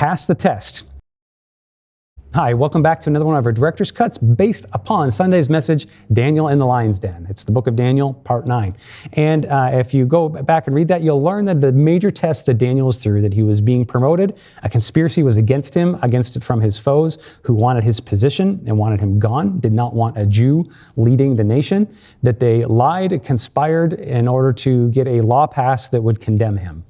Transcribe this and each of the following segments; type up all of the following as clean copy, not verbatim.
pass the test. Hi, welcome back to another one of our Director's Cuts based upon Sunday's message, Daniel in the Lion's Den. It's the book of Daniel, part 9. And if you go back and read that, you'll learn that the major test that Daniel was through, that he was being promoted, a conspiracy was against him, from his foes who wanted his position and wanted him gone, did not want a Jew leading the nation, that they lied, conspired in order to get a law passed that would condemn him.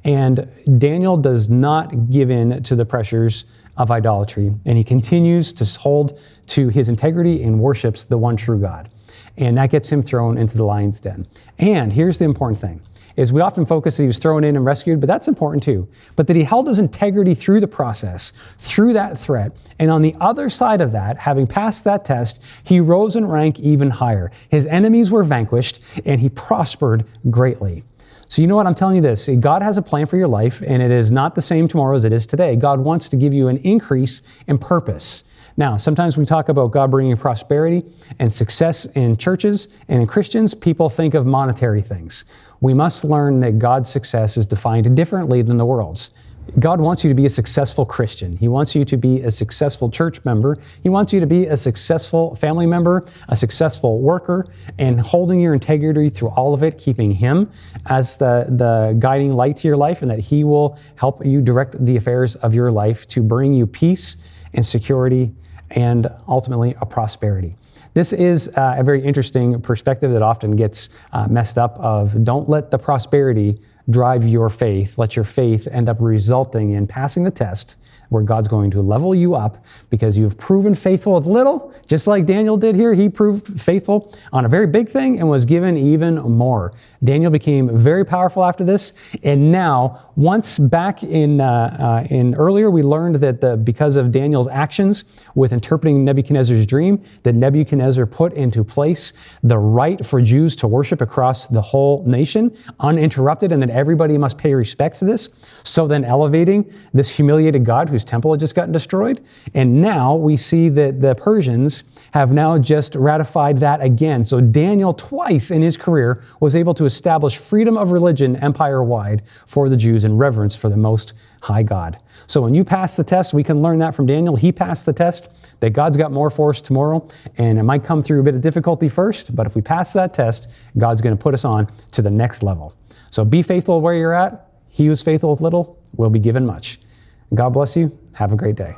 And Daniel does not give in to the pressures of idolatry, and he continues to hold to his integrity and worships the one true God. And that gets him thrown into the lion's den. And here's the important thing, is we often focus that he was thrown in and rescued, but that's important too. But that he held his integrity through the process, through that threat, and on the other side of that, having passed that test, he rose in rank even higher. His enemies were vanquished, and he prospered greatly. So you know what, I'm telling you this, God has a plan for your life, and it is not the same tomorrow as it is today. God wants to give you an increase in purpose. Now, sometimes we talk about God bringing prosperity and success in churches and in Christians. People think of monetary things. We must learn that God's success is defined differently than the world's. God wants you to be a successful Christian. He wants you to be a successful church member. He wants you to be a successful family member, a successful worker, and holding your integrity through all of it, keeping Him as the guiding light to your life, and that He will help you direct the affairs of your life to bring you peace and security and ultimately a prosperity. This is a very interesting perspective that often gets messed up of don't let the prosperity drive your faith. Let your faith end up resulting in passing the test where God's going to level you up because you've proven faithful with little, just like Daniel did here. He proved faithful on a very big thing and was given even more. Daniel became very powerful after this. And now, once back in earlier, we learned that because of Daniel's actions with interpreting Nebuchadnezzar's dream, that Nebuchadnezzar put into place the right for Jews to worship across the whole nation, uninterrupted, and that everybody must pay respect to this. So then elevating this humiliated God whose temple had just gotten destroyed. And now we see that the Persians have now just ratified that again. So Daniel twice in his career was able to establish freedom of religion empire-wide for the Jews in reverence for the Most High God. So when you pass the test, we can learn that from Daniel. He passed the test, that God's got more for us tomorrow, and it might come through a bit of difficulty first, but if we pass that test, God's going to put us on to the next level. So be faithful where you're at. He who's faithful with little will be given much. God bless you. Have a great day.